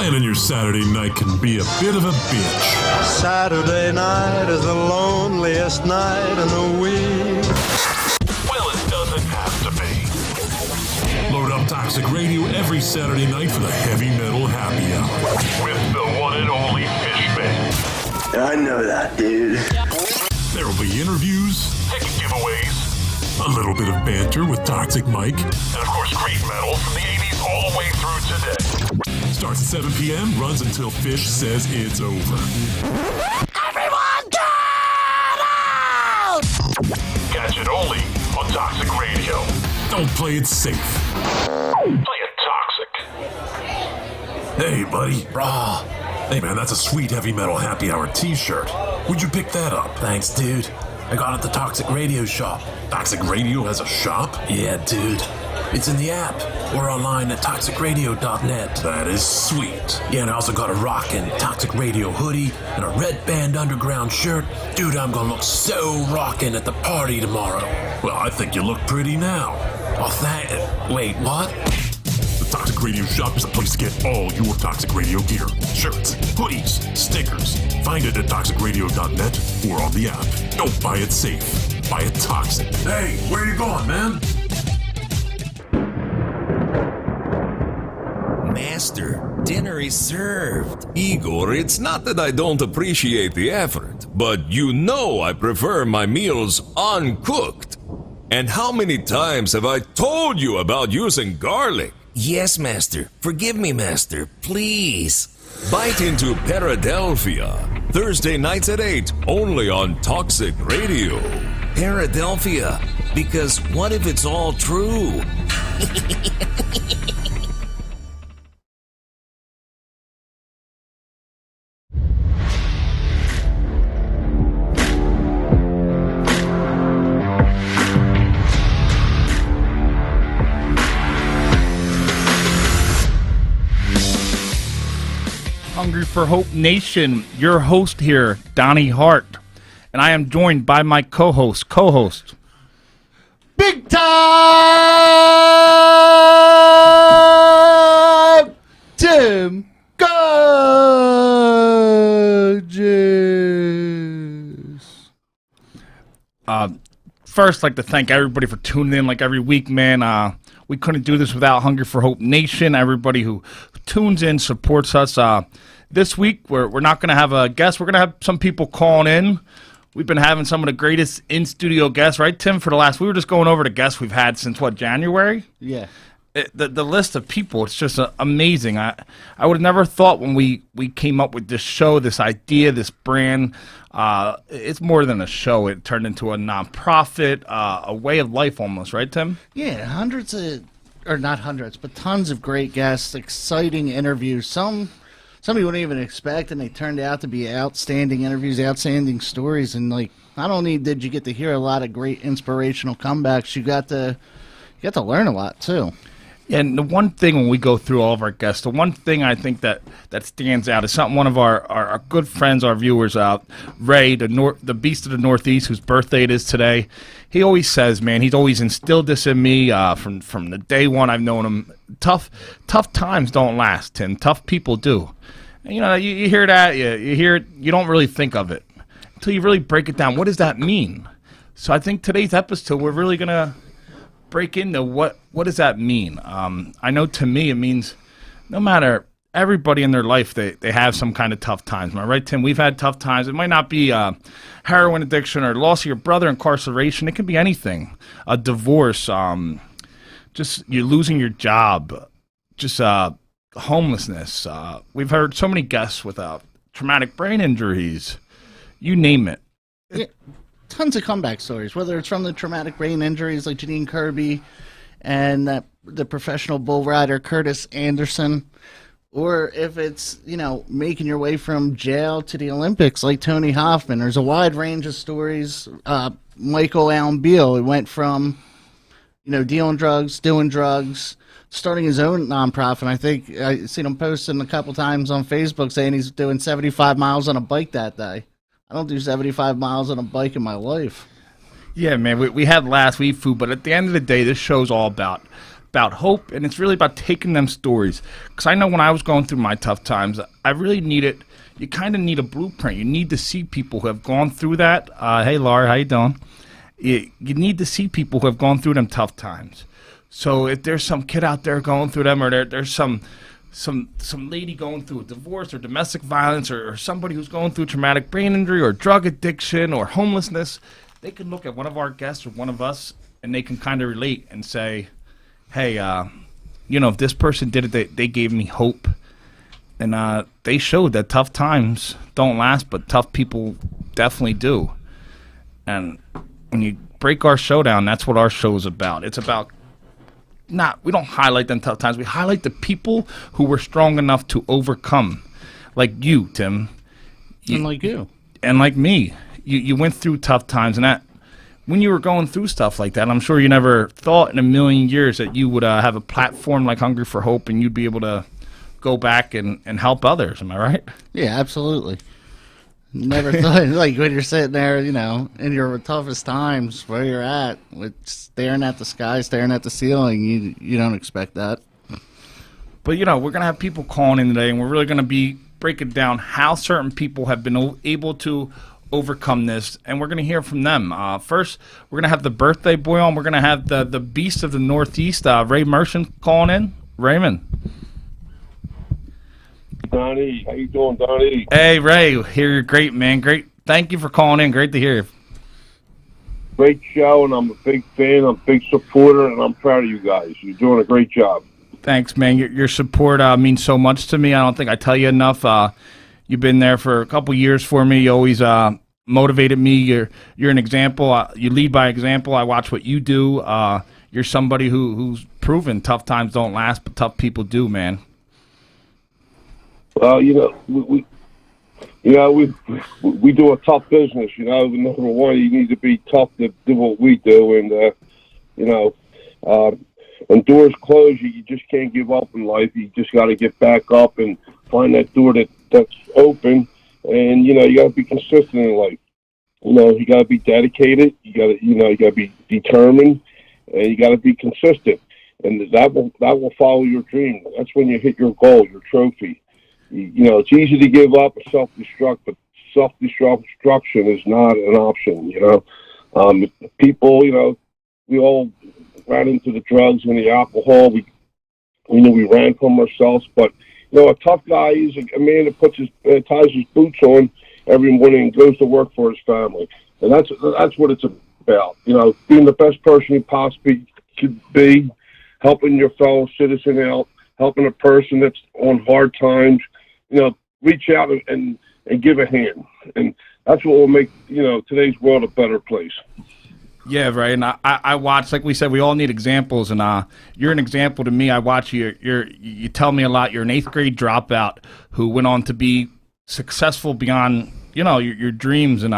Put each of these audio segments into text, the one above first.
Planning your Saturday night can be a bit of a bitch. Saturday night is the loneliest night in the week. Well, it doesn't have to be. Load up Toxic Radio every Saturday night for the heavy metal happy hour. With the one and only Fishman. I know that, dude. There will be interviews, ticket giveaways, a little bit of banter with Toxic Mike, and of course great metal from the 80s all the way through today. Starts at 7 p.m., runs until Fish says it's over. Everyone get out! Catch it only on Toxic Radio. Don't play it safe. Play it toxic. Hey, buddy. Brah. Hey, man, that's a sweet heavy metal happy hour t-shirt. Where'd you pick that up? Thanks, dude. I got it at the Toxic Radio shop. Toxic Radio has a shop? Yeah, dude. It's in the app or online at toxicradio.net. That is sweet. Yeah, and I also got a rockin' Toxic Radio hoodie and a Red Band Underground shirt. Dude, I'm gonna look so rockin' at the party tomorrow. Well, I think you look pretty now. Oh, wait, what? The Toxic Radio shop is the place to get all your Toxic Radio gear. Shirts, hoodies, stickers. Find it at toxicradio.net or on the app. Don't buy it safe. Buy it toxic. Hey, where you going, man? Master, dinner is served. Igor, it's not that I don't appreciate the effort, but you know I prefer my meals uncooked. And how many times have I told you about using garlic? Yes, Master. Forgive me, Master. Please. Bite into Paradelphia. Thursday nights at 8, only on Toxic Radio. Paradelphia, because what if it's all true? Hungry for Hope Nation, your host here, Donnie Hart, and I am joined by my co-host, Big Time Tim Gorgeous. First, I'd like to thank everybody for tuning in like every week, man. We couldn't do this without Hungry for Hope Nation, everybody who tunes in, supports us. This week, we're not going to have a guest. We're going to have some people calling in. We've been having some of the greatest in-studio guests, right, Tim, for the last... We were just going over the guests we've had since, January? Yeah. The list of people, it's just amazing. I would have never thought when we came up with this show, this idea, this brand, it's more than a show. It turned into a nonprofit, a way of life almost, right, Tim? Yeah, tons of great guests, exciting interviews. Some you wouldn't even expect, and they turned out to be outstanding interviews, outstanding stories. And not only did you get to hear a lot of great inspirational comebacks, you got to learn a lot too. And the one thing when we go through all of our guests, the one thing I think that stands out is something one of our good friends, our viewers, Ray, the Beast of the Northeast, whose birthday it is today. He always says, man, he's always instilled this in me from the day one I've known him. Tough times don't last, Tim. Tough people do. And, you hear that, you hear it, you don't really think of it until you really break it down. What does that mean? So I think today's episode, we're really going to break into what does that mean. I know to me it means no matter everybody in their life, they have some kind of tough times. Am I right, Tim? We've had tough times. It might not be heroin addiction or loss of your brother, incarceration. It could be anything. A divorce, just you losing your job, just homelessness. We've heard so many guests with traumatic brain injuries. You name it. Yeah, tons of comeback stories, whether it's from the traumatic brain injuries like Janine Kirby and the professional bull rider Curtis Anderson, or if it's, making your way from jail to the Olympics like Tony Hoffman. There's a wide range of stories. Michael Allen Beal, it went from, dealing drugs, doing drugs, starting his own nonprofit. I think I've seen him posting a couple times on Facebook saying he's doing 75 miles on a bike that day. I don't do 75 miles on a bike in my life. Yeah, man, we had last week food, but at the end of the day, this show's all about about hope, and it's really about taking them stories. Because I know when I was going through my tough times, I really needed. You kind of need a blueprint. You need to see people who have gone through that. Hey, Laura, how you doing? You need to see people who have gone through them tough times. So if there's some kid out there going through them, or there's some lady going through a divorce or domestic violence, or somebody who's going through traumatic brain injury or drug addiction or homelessness, they can look at one of our guests or one of us, and they can kind of relate and say, hey, if this person did it, they gave me hope. And they showed that tough times don't last, but tough people definitely do. And when you break our show down, that's what our show is about. It's about we don't highlight them tough times. We highlight the people who were strong enough to overcome. Like you, Tim. And like you. And like me. You went through tough times. And that when you were going through stuff like that, I'm sure you never thought in a million years that you would have a platform like Hungry for Hope and you'd be able to go back and help others. Am I right? Yeah, absolutely. Never thought, like when you're sitting there, in your toughest times where you're at, with staring at the sky, staring at the ceiling, you don't expect that. But, we're going to have people calling in today, and we're really going to be breaking down how certain people have been able to overcome this, and we're going to hear from them. First, we're going to have the birthday boy on. We're going to have the beast of the Northeast, Ray Merschen, calling in. Raymond. Donnie, how you doing, Donnie? Hey, Ray, hear you're great, man. Great. Thank you for calling in. Great to hear you. Great show, and I'm a big fan, I'm a big supporter, and I'm proud of you guys. You're doing a great job. Thanks, man. Your support means so much to me. I don't think I tell you enough. You've been there for a couple years for me. You always motivated me. You're an example. You lead by example. I watch what you do. You're somebody who's proven tough times don't last, but tough people do, man. Well, we do a tough business. Number one, you need to be tough to do what we do, and when doors close, you just can't give up in life. You just got to get back up and find that door that's open, and you got to be consistent in life. You got to be dedicated. You got to be determined, and you got to be consistent, and that will follow your dream. That's when you hit your goal, your trophy. It's easy to give up or self-destruct, but self-destruction is not an option, People, we all ran into the drugs and the alcohol. We ran from ourselves, but, a tough guy is a man that ties his boots on every morning and goes to work for his family. And that's what it's about, being the best person you possibly could be, helping your fellow citizen out, helping a person that's on hard times, reach out and give a hand. And that's what will make, today's world a better place. Yeah, right. And I watch, like we said, we all need examples. And you're an example to me. I watch you. You tell me a lot. You're an 8th grade dropout who went on to be successful beyond, your dreams. And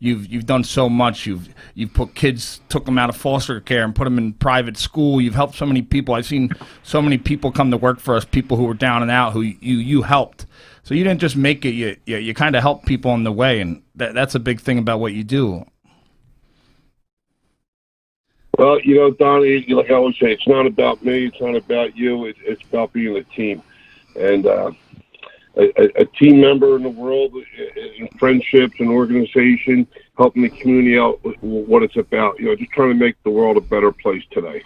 you've done so much. You've put kids, took them out of foster care and put them in private school. You've helped so many people. I've seen so many people come to work for us, people who were down and out, who you helped. So you didn't just make it. You kind of helped people on the way, and that's a big thing about what you do. Well, Donnie, like I always say, it's not about me. It's not about you. It's about being a team. And a team member in the world, in friendships and organization, helping the community out with what it's about. Just trying to make the world a better place today.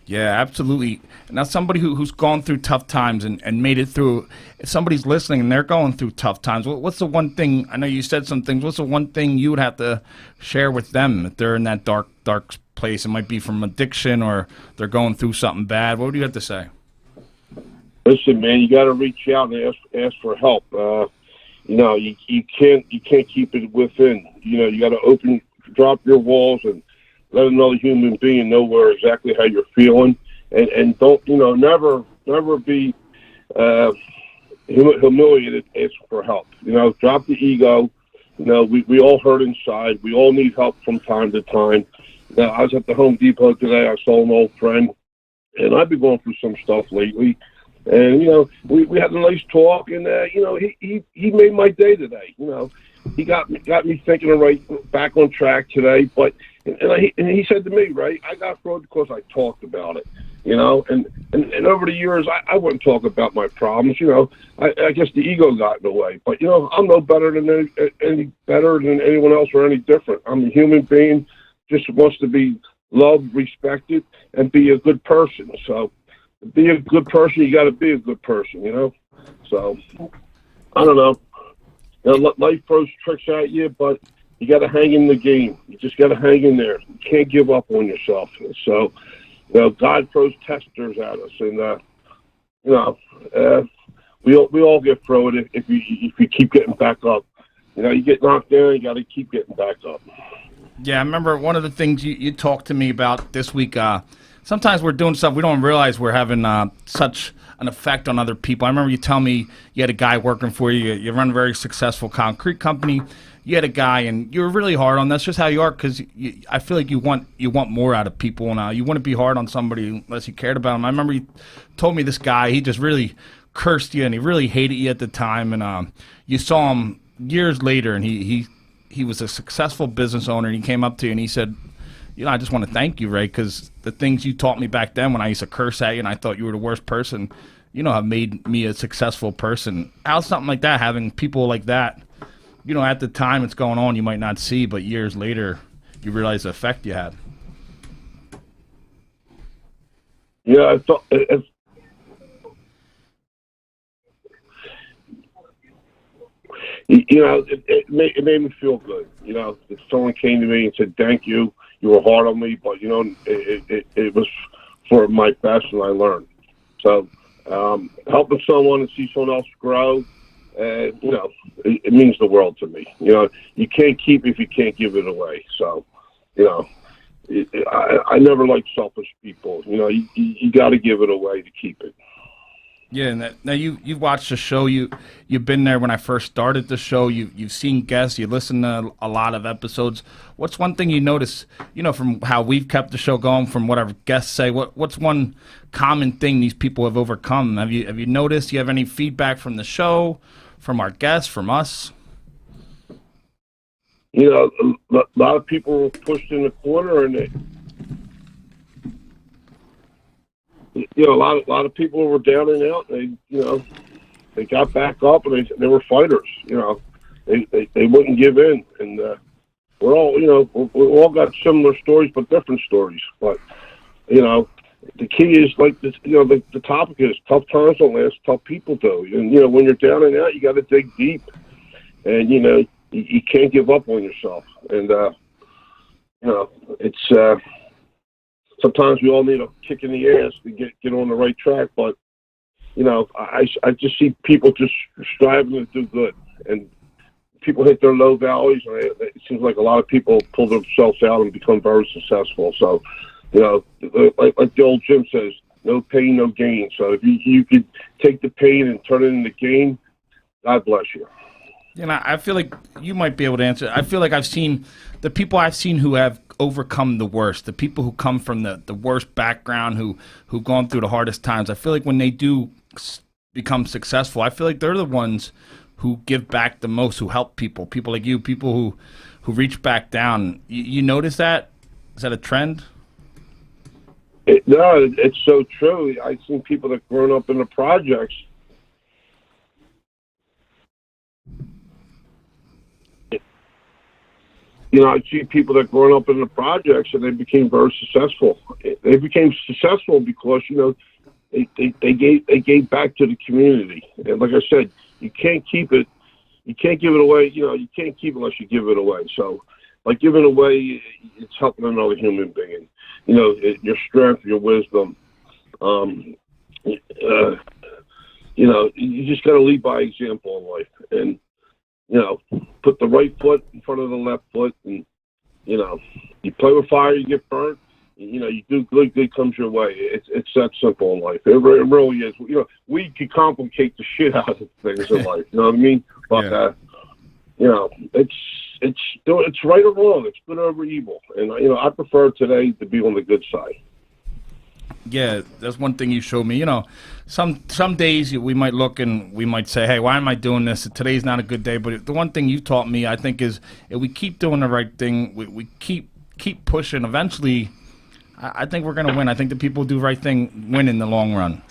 Yeah, absolutely. Now, somebody who's gone through tough times and made it through, if somebody's listening and they're going through tough times, what's the one thing, I know you said some things, what's the one thing you would have to share with them if they're in that dark place? It might be from addiction or they're going through something bad. What would you have to say? Listen, man, you got to reach out and ask for help. You can't keep it within. You got to drop your walls and let another human being know exactly how you're feeling, and don't never be humiliated. Ask for help. Drop the ego. We all hurt inside. We all need help from time to time. Now, I was at the Home Depot today. I saw an old friend, and I've been going through some stuff lately. And we had a nice talk, and he made my day today. He got me thinking right back on track today. But and he said to me, right, I got through it because I talked about it. you know. And over the years, I wouldn't talk about my problems, you know. I guess the ego got in the way, but you know, I'm no better than any better than anyone else or any different. I'm a human being, just wants to be loved, respected, and be a good person. So, to be a good person, you got to be a good person, you know. So, I don't know. You know, life throws tricks at you, but you got to hang in the game. You just got to hang in there. You can't give up on yourself. So, you know, God throws testers at us, and you know, we all get thrown it if you keep getting back up. You know, you get knocked down, you got to keep getting back up. Yeah, I remember one of the things you talked to me about this week. Sometimes we're doing stuff we don't realize we're having such an effect on other people. I remember you telling me you had a guy working for you. You run a very successful concrete company. You had a guy, and you were really hard on. That's just how you are, because I feel like you want more out of people, and you wouldn't be hard on somebody unless you cared about them. I remember you told me this guy, he just really cursed you, and he really hated you at the time, and you saw him years later, and he was a successful business owner, and he came up to you, and he said, you know, I just want to thank you, Ray, because the things you taught me back then when I used to curse at you and I thought you were the worst person, you know, have made me a successful person. How's something like that, having people like that? You know, at the time it's going on, you might not see, but years later, you realize the effect you had. Yeah, I thought you know, it made me feel good. You know, if someone came to me and said, "Thank you, you were hard on me, but you know, it was for my best, and I learned." So, helping someone and see someone else grow. You know, it means the world to me. You know, you can't keep if you can't give it away. So, you know, I never liked selfish people. You know, you got to give it away to keep it. Yeah, and now you've watched the show. You've been there when I first started the show. You've seen guests. You listened to a lot of episodes. What's one thing you notice? You know, from how we've kept the show going, from what our guests say. What's one common thing these people have overcome? Have you noticed? Do you have any feedback from the show, from our guests, from us? You know, a lot of people were pushed in the corner, and you know, a lot of people were down and out. They got back up, and they were fighters. You know, they wouldn't give in, and we're all, you know, we all got similar stories, but different stories. But you know, the key is like this. You know, the topic is tough times don't last, tough people do. And you know, when you're down and out, you got to dig deep, and you know, you can't give up on yourself. And you know, it's. Sometimes we all need a kick in the ass to get on the right track, but you know, I just see people just striving to do good, and people hit their low valleys, and it seems like a lot of people pull themselves out and become very successful. So, you know, like the old Jim says, no pain, no gain. So if you could take the pain and turn it into gain, God bless you. You know, I feel like you might be able to answer. I feel like I've seen the people I've seen who have overcome the worst, the people who come from the worst background, who've gone through the hardest times. I feel like when they do become successful, I feel like they're the ones who give back the most, who help people like you, people who reach back down. You notice that? Is that a trend? No, it's so true. I've seen people that grown up in the projects. You know, I see people that grown up in the projects and they became very successful. They became successful because, you know, they gave back to the community. And like I said, you can't keep it. You can't give it away. You know, you can't keep it unless you give it away. So, like giving away, it's helping another human being. You know, your strength, your wisdom. You know, you just got to lead by example in life. And you know, put the right foot in front of the left foot, and you know, you play with fire, you get burnt. You know, you do good comes your way. It's that simple in life. It really is. You know, we can complicate the shit out of things in life. You know what I mean? But you know, it's right or wrong. It's good over evil, and you know, I prefer today to be on the good side. Yeah, that's one thing you showed me. You know, some days we might look and we might say, hey, why am I doing this? Today's not a good day. But the one thing you taught me, I think, is if we keep doing the right thing, we keep pushing, eventually I think we're going to win. I think the people who do the right thing win in the long run.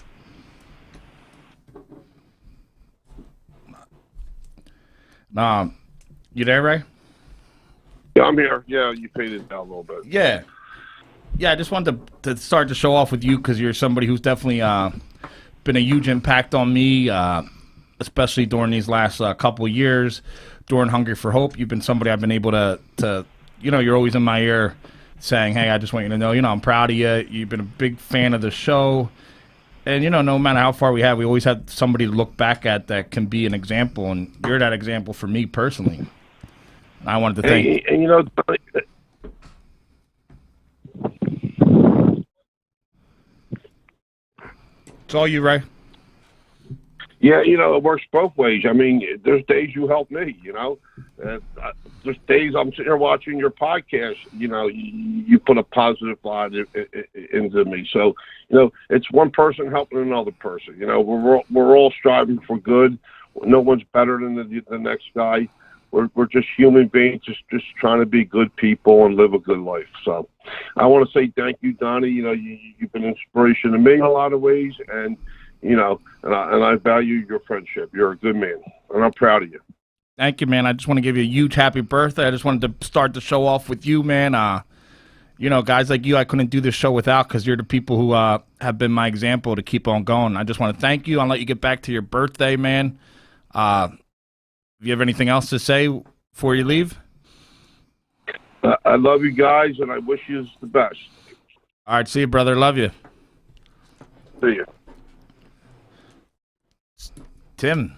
You there, Ray? Yeah, I'm here. Yeah, you faded down a little bit. Yeah. I just wanted to start to show off with you because you're somebody who's definitely been a huge impact on me, especially during these last couple of years. During Hungry for Hope, you've been somebody I've been able to you're always in my ear saying, hey, I just want you to know, I'm proud of you. You've been a big fan of the show. And, no matter how far we always have somebody to look back at that can be an example. And you're that example for me personally. And I wanted to thank you. And, it's all you, Ray. Yeah, it works both ways. I mean, there's days you help me, there's days I'm sitting here watching your podcast, you put a positive vibe into me. So, it's one person helping another person. We're all striving for good. No one's better than the next guy. We're just human beings, just trying to be good people and live a good life. So I want to say thank you, Donnie. You've been an inspiration to me in a lot of ways, and and I value your friendship. You're a good man, and I'm proud of you. Thank you, man. I just want to give you a huge happy birthday. I just wanted to start the show off with you, man. Guys like you, I couldn't do this show without because you're the people who have been my example to keep on going. I just want to thank you. I'll let you get back to your birthday, man. Do you have anything else to say before you leave? I love you guys, and I wish you the best. All right, see you, brother. Love you. See you. Tim,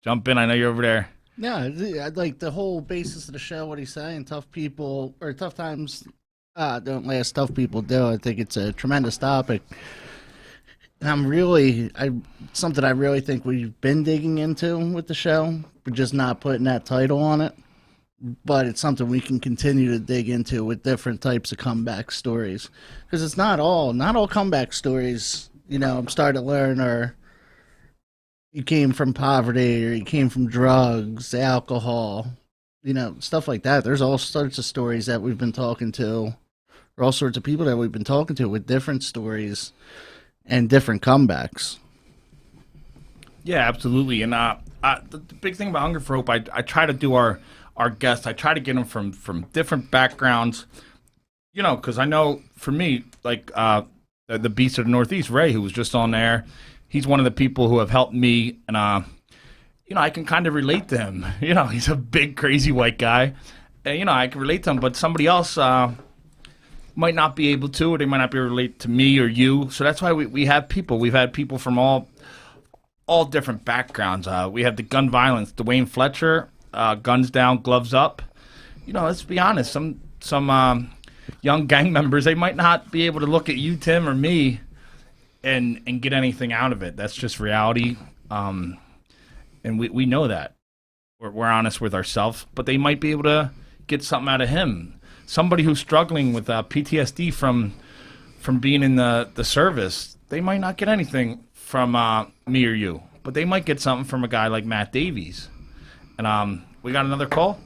jump in. I know you're over there. Yeah, like the whole basis of the show, what he's saying, tough people, or tough times don't last, tough people do. I think it's a tremendous topic. And something I really think we've been digging into with the show. We're just not putting that title on it. But it's something we can continue to dig into with different types of comeback stories. Because it's not all comeback stories, I'm starting to learn, or you came from poverty, or you came from drugs, alcohol, stuff like that. There's all sorts of stories that we've been talking to, or all sorts of people that we've been talking to with different stories and different comebacks. Yeah, absolutely. And the big thing about Hunger for Hope, I try to do our guests, I try to get them from different backgrounds, because I know for me, like the Beast of the Northeast, Ray, who was just on there, he's one of the people who have helped me, and I can kind of relate to him. He's a big, crazy white guy, and I can relate to him. But somebody else might not be able to, or they might not be able to relate to me or you. So that's why we have people. We've had people from all different backgrounds. We have the gun violence, Dwayne Fletcher, guns down, gloves up. Let's be honest. Some young gang members, they might not be able to look at you, Tim, or me, and get anything out of it. That's just reality, and we know that. We're honest with ourselves, but they might be able to get something out of him. Somebody who's struggling with PTSD from being in the service, they might not get anything from me or you, but they might get something from a guy like Matt Davies. And we got another call.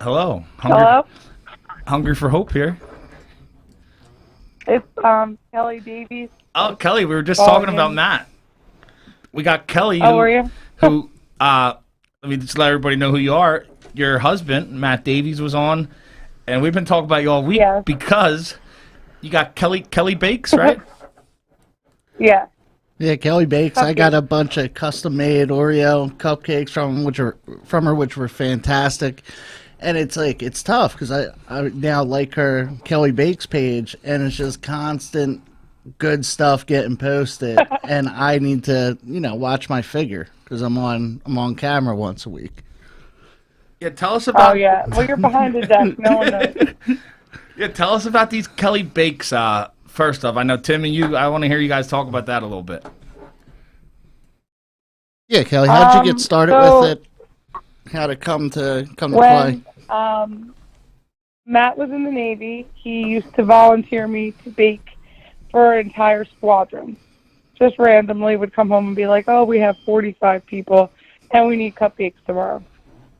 Hello. Hello? Hungry for Hope here. It's Kelly Davies. Oh, Kelly, we were just talking about Matt. We got Kelly. How are you? Who let me just let everybody know who you are. Your husband, Matt Davies, was on, and we've been talking about you all week because you got Kelly Bakes, right? Yeah. Yeah, Kelly Bakes. Cupcakes. I got a bunch of custom-made Oreo cupcakes from her, which were fantastic. And it's tough because I now like her Kelly Bakes page, and it's just constant good stuff getting posted, and I need to watch my figure because I'm on camera once a week. Yeah, tell us about. Oh yeah, well you're behind the desk. No one knows. Yeah, tell us about these Kelly Bakes. First off, I know Tim and you. I want to hear you guys talk about that a little bit. Yeah, Kelly, how'd you get started with it? How'd it come to play? Matt was in the Navy. He used to volunteer me to bake for an entire squadron. Just randomly would come home and be like, oh, we have 45 people and we need cupcakes tomorrow.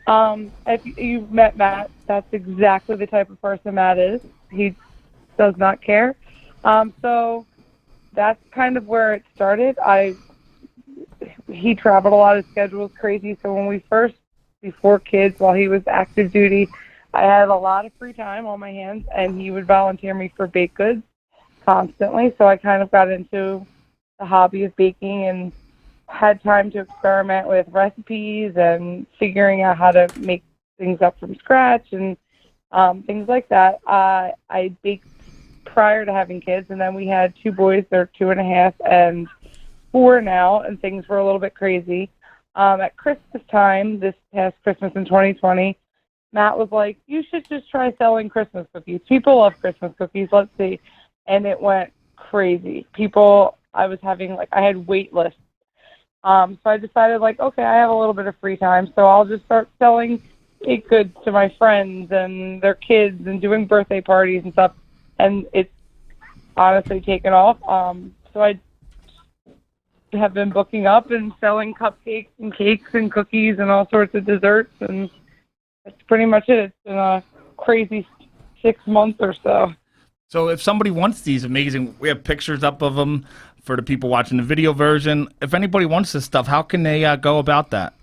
If you've met Matt, that's exactly the type of person Matt is. He does not care. So that's kind of where it started. He traveled a lot. His schedule was crazy. So when we first, before kids, while he was active duty, I had a lot of free time on my hands, and he would volunteer me for baked goods constantly. So I kind of got into the hobby of baking and had time to experiment with recipes and figuring out how to make things up from scratch and things like that. I baked prior to having kids, and then we had 2 boys. They're 2.5 and 4 now, and things were a little bit crazy. At Christmas time, this past Christmas in 2020, Matt was like, you should just try selling Christmas cookies. People love Christmas cookies. Let's see. And it went crazy. I had wait lists. So I decided, okay, I have a little bit of free time, so I'll just start selling baked goods to my friends and their kids and doing birthday parties and stuff. And it's honestly taken off. So I have been booking up and selling cupcakes and cakes and cookies and all sorts of desserts, and that's pretty much it. It's been a crazy 6 months or so. So if somebody wants these amazing, we have pictures up of them for the people watching the video version. If anybody wants this stuff, how can they go about that?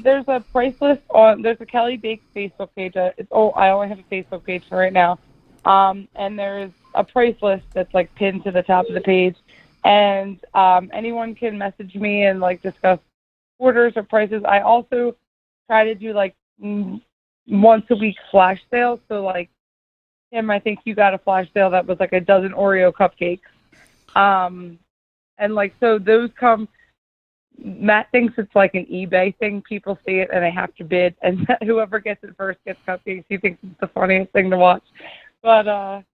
There's a price list there's a Kelly Bakes Facebook page. I only have a Facebook page for right now. And there's a price list that's pinned to the top of the page. And anyone can message me and discuss orders or prices. I also try to do once a week flash sales. So Tim, I think you got a flash sale that was a dozen Oreo cupcakes. And so those come, Matt thinks it's an eBay thing. People see it and they have to bid, and whoever gets it first gets cupcakes. He thinks it's the funniest thing to watch. But I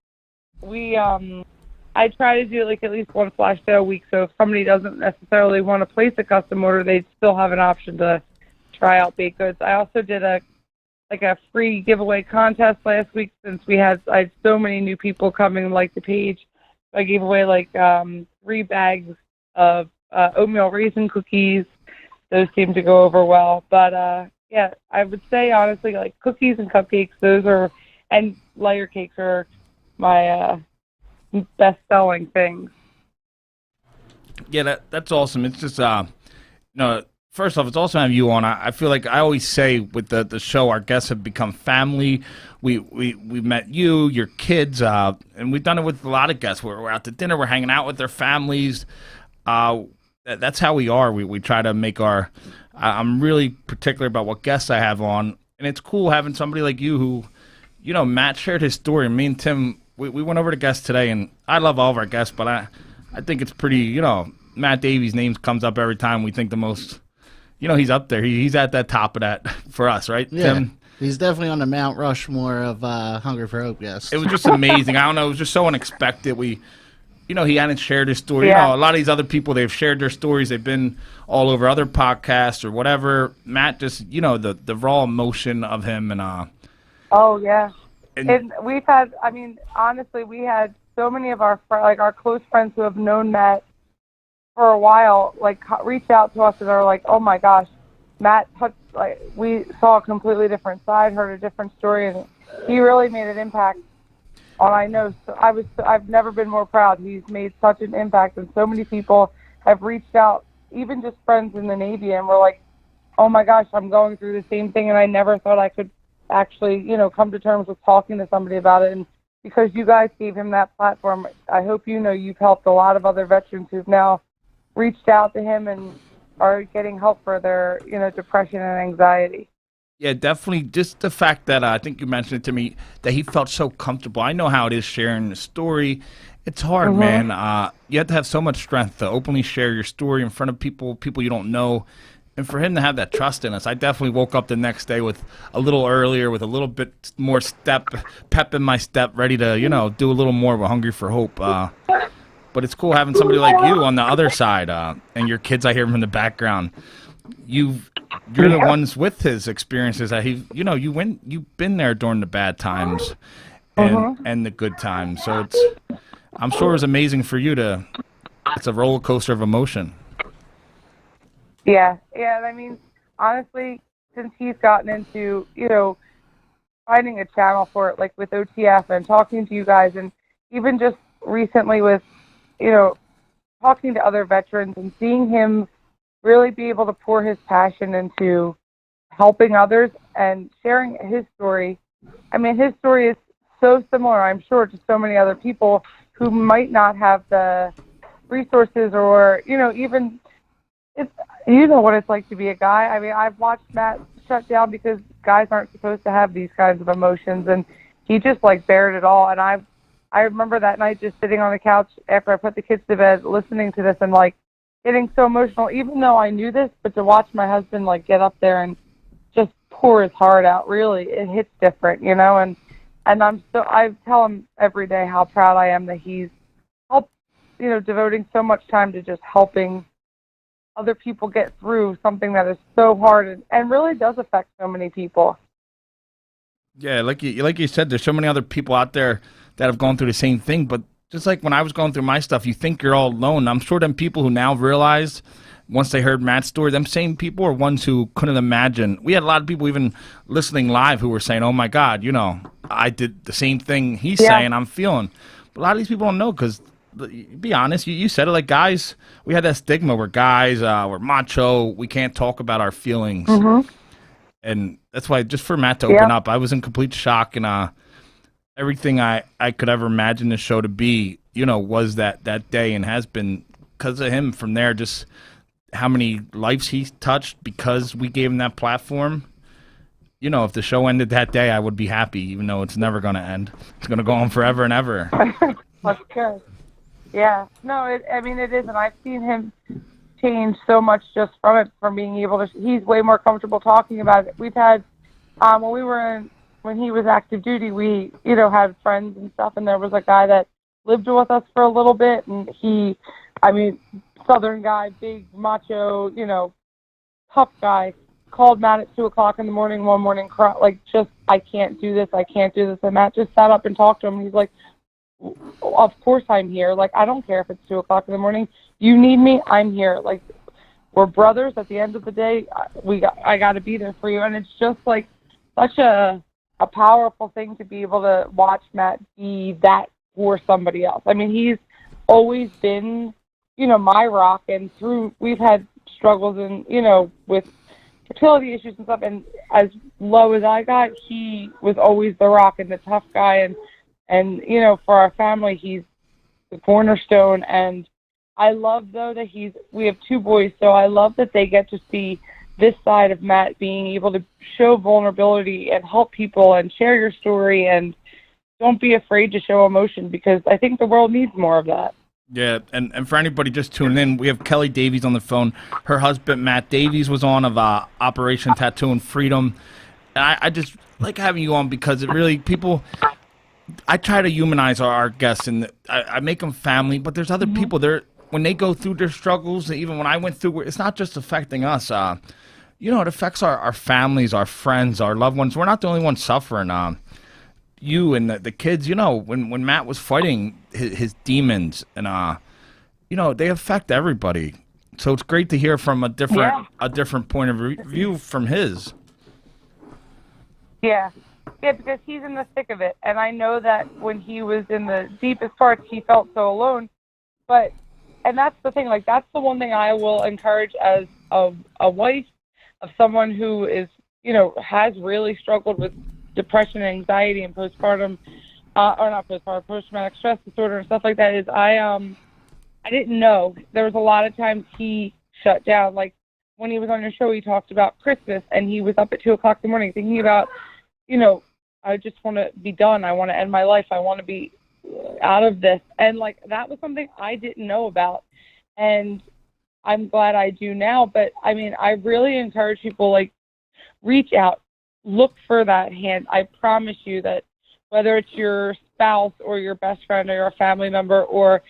try to do at least one flash sale a week, so if somebody doesn't necessarily want to place a custom order, they still have an option to try out baked goods. I also did a free giveaway contest last week since I had so many new people coming like the page. I gave away 3 bags of oatmeal raisin cookies. Those seem to go over well. But yeah, I would say honestly cookies and cupcakes, and layer cakes are my best selling things. Yeah, that's awesome. It's just first off, it's awesome to have you on. I feel like I always say with the show, our guests have become family. We met you, your kids, and we've done it with a lot of guests. We're out to dinner, we're hanging out with their families. That's how we are. We try to make I'm really particular about what guests I have on, and it's cool having somebody like you who, Matt shared his story. Me and Tim, we went over to guests today, and I love all of our guests, but I think it's pretty, Matt Davies' name comes up every time. We think the most, he's up there. He's at that top of that for us, right, yeah. Tim? He's definitely on the Mount Rushmore of Hunger for Hope guests. It was just amazing. I don't know. It was just so unexpected. He hadn't shared his story. Yeah. A lot of these other people, they've shared their stories. They've been all over other podcasts or whatever. Matt just, the raw emotion of him and Oh yeah. and we've had, honestly, we had so many of our our close friends who have known Matt for a while, reach out to us and are like, oh my gosh, Matt touched, we saw a completely different side, heard a different story, and he really made an impact on, I know, so I've never been more proud. He's made such an impact, and so many people have reached out, even just friends in the Navy, and were like, oh my gosh, I'm going through the same thing, and I never thought I could actually, come to terms with talking to somebody about it. And because you guys gave him that platform, I hope you've helped a lot of other veterans who've now reached out to him and are getting help for their, depression and anxiety. yeah, definitely. Just the fact that I think you mentioned it to me that he felt so comfortable. I know how it is sharing the story. It's hard, man. You have to have so much strength to openly share your story in front of people you don't know. And for him to have that trust in us, I definitely woke up the next day with a little earlier, with a little bit more pep in my step, ready to, do a little more of a Hungry for Hope. But it's cool having somebody like you on the other side, and your kids, I hear them in the background. You're the ones with his experiences that you've been there during the bad times and the good times. So I'm sure it was amazing for you it's a roller coaster of emotion. Yeah. honestly, since he's gotten into, finding a channel for it, like with OTF and talking to you guys, and even just recently with, talking to other veterans and seeing him really be able to pour his passion into helping others and sharing his story. I mean, his story is so similar, I'm sure, to so many other people who might not have the resources or, even, you know what it's like to be a guy. I mean, I've watched Matt shut down because guys aren't supposed to have these kinds of emotions, and he just, bared it all. And I remember that night just sitting on the couch after I put the kids to bed, listening to this and, getting so emotional, even though I knew this, but to watch my husband, get up there and just pour his heart out, really, it hits different, and I tell him every day how proud I am that he's helped, devoting so much time to just helping other people get through something that is so hard and really does affect so many people. Yeah, like you said, there's so many other people out there that have gone through the same thing. But just like when I was going through my stuff, you think you're all alone. I'm sure them people who now realize, once they heard Matt's story, them same people are ones who couldn't imagine. We had a lot of people even listening live who were saying, oh, my God, I did the same thing he's saying, I'm feeling. But a lot of these people don't know because, be honest, you said it, guys, we had that stigma where guys, we're macho, we can't talk about our feelings. Mm-hmm. And that's why, just for Matt to open up, I was in complete shock, and everything I could ever imagine the show to be, was that day, and has been because of him from there, just how many lives he's touched because we gave him that platform. If the show ended that day, I would be happy, even though it's never going to end. It's going to go on forever and ever. Of course. Yeah. No, it is, and I've seen him change so much just from it, from being able to. He's way more comfortable talking about it. We've had when he was active duty, we had friends and stuff, and there was a guy that lived with us for a little bit, and Southern guy, big macho, tough guy, called Matt at 2:00 in the morning one morning, I can't do this, and Matt just sat up and talked to him, and he's like, of course I'm here. I don't care if it's 2:00 in the morning. You need me, I'm here. We're brothers. At the end of the day, I got to be there for you. And it's just such a powerful thing to be able to watch Matt be that for somebody else. I mean, he's always been, my rock. And we've had struggles and, with fertility issues and stuff. And as low as I got, he was always the rock and the tough guy. And for our family, he's the cornerstone. And I love, though, that we have 2 boys, so I love that they get to see this side of Matt being able to show vulnerability and help people and share your story, and don't be afraid to show emotion, because I think the world needs more of that. Yeah, and for anybody just tuning in, we have Kelly Davies on the phone. Her husband, Matt Davies, was on of Operation Tattoo and Freedom. And I just like having you on because it really, I try to humanize our guests, and I make them family, but there's other people there. When they go through their struggles, even when I went through, it's not just affecting us. It affects our families, our friends, our loved ones. We're not the only ones suffering. You and the kids, when Matt was fighting his demons, and they affect everybody. So it's great to hear from a different point of view from his. Yeah. Yeah, because he's in the thick of it. And I know that when he was in the deepest parts, he felt so alone. And that's the thing, that's the one thing I will encourage as a wife of someone who is, has really struggled with depression and anxiety and postpartum, or not postpartum, post-traumatic stress disorder and stuff like that, is I didn't know. There was a lot of times he shut down. When he was on your show, he talked about Christmas, and he was up at 2:00 in the morning thinking about, I just want to be done. I want to end my life. I want to be out of this. And that was something I didn't know about, and I'm glad I do now. But I really encourage people, reach out, look for that hand. I promise you that whether it's your spouse or your best friend or your family member, or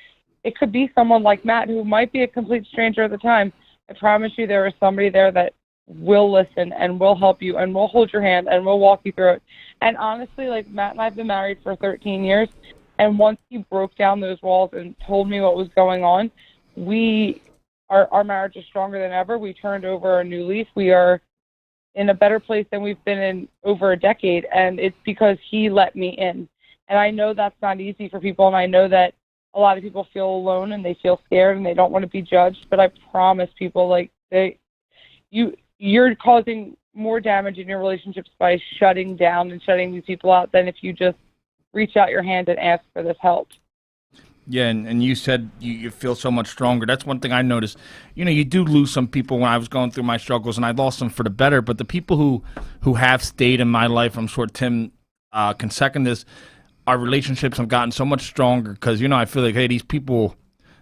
it could be someone like Matt who might be a complete stranger at the time, I promise you there is somebody there that will listen and will help you and will hold your hand and will walk you through it. And honestly, Matt and I have been married for 13 years. And once he broke down those walls and told me what was going on, our marriage is stronger than ever. We turned over a new leaf. We are in a better place than we've been in over a decade, and it's because he let me in. And I know that's not easy for people, and I know that a lot of people feel alone and they feel scared and they don't want to be judged, but I promise people, like, you're causing more damage in your relationships by shutting down and shutting these people out than if you just reach out your hand and ask for this help. Yeah, and you said you feel so much stronger. That's one thing I noticed. You know, you do lose some people when I was going through my struggles, and I lost them for the better. But the people who have stayed in my life, I'm sure Tim can second this, our relationships have gotten so much stronger because, you know, I feel like, hey, these people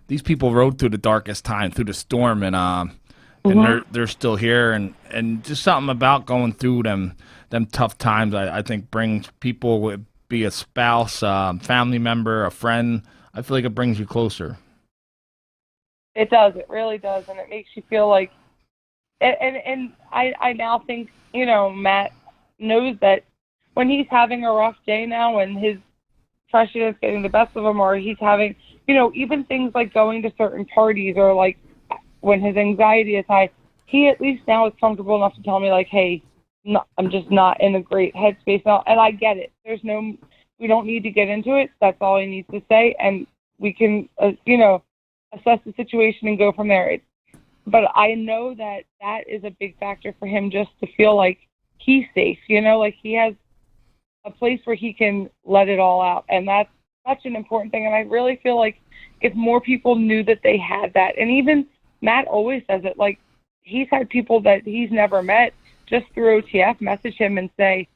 rode through the darkest time, through the storm, and they're still here. And just something about going through them tough times, I think brings people, be a spouse, family member, a friend, I feel like it brings you closer. It does. It really does. And it makes you feel like, and I now think, you know, Matt knows that when he's having a rough day now and his depression is getting the best of him, or he's having, you know, even things like going to certain parties, or like when his anxiety is high, he at least now is comfortable enough to tell me, like, hey, no, I'm just not in a great headspace now. And I get it. We don't need to get into it. That's all he needs to say, and we can, you know, assess the situation and go from there. But I know that is a big factor for him, just to feel like he's safe, you know, like he has a place where he can let it all out. And that's such an important thing. And I really feel like if more people knew that they had that, and even Matt always says it, like, he's had people that he's never met just through OTF message him and say,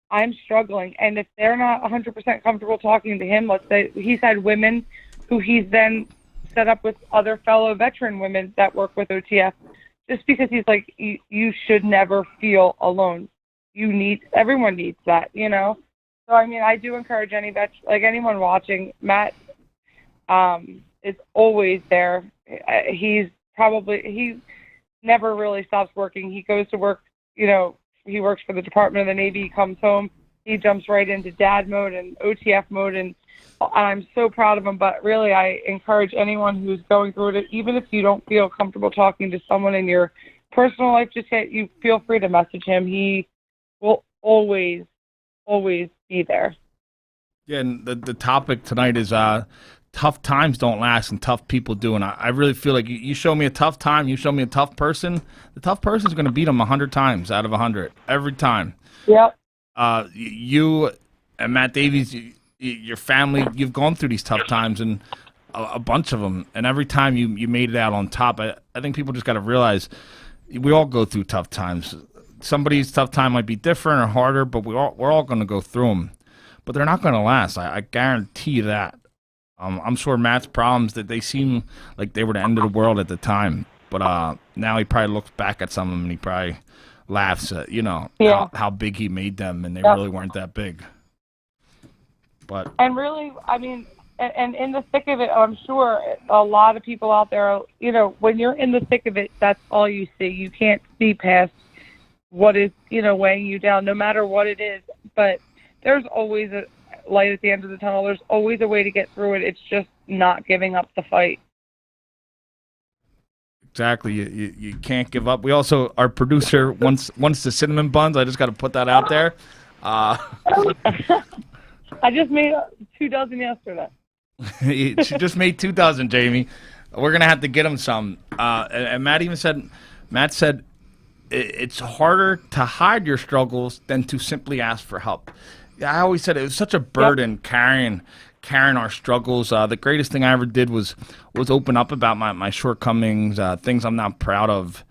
I'm struggling. And if they're not 100% comfortable talking to him, let's say he's had women who he's then set up with other fellow veteran women that work with OTF, just because he's like, you should never feel alone. Everyone needs that, you know? So, I mean, I do encourage anyone watching, Matt is always there. He never really stops working. He goes to work, you know, he works for the Department of the Navy. He comes home, he jumps right into dad mode and OTF mode, and I'm so proud of him. But really, I encourage anyone who's going through it, even if you don't feel comfortable talking to someone in your personal life, you feel free to message him. He will always be there. Yeah, and the topic tonight is tough times don't last and tough people do. And I really feel like you show me a tough time, you show me a tough person, the tough person is going to beat them 100 times out of 100 every time. Yep. You and Matt Davies, your family, you've gone through these tough times, and a bunch of them, and every time you made it out on top. I think people just got to realize we all go through tough times. Somebody's tough time might be different or harder, but we're all going to go through them. But they're not going to last. I guarantee you that. I'm sure Matt's problems, that they seem like they were the end of the world at the time, but now he probably looks back at some of them and he probably laughs at, you know, how big he made them, and they really weren't that big. But really, I mean, and in the thick of it, I'm sure a lot of people out there, you know, when you're in the thick of it, that's all you see. You can't see past what is, you know, weighing you down, no matter what it is. But there's always a light at the end of the tunnel. There's always a way to get through it. It's just not giving up the fight. Exactly. You can't give up. We also, our producer wants the cinnamon buns. I just got to put that out there. I just made 2 dozen yesterday. She just made 2 dozen, Jamie. We're going to have to get him some. And Matt said, it's harder to hide your struggles than to simply ask for help. I always said it was such a burden carrying our struggles. The greatest thing I ever did was open up about my shortcomings, things I'm not proud of,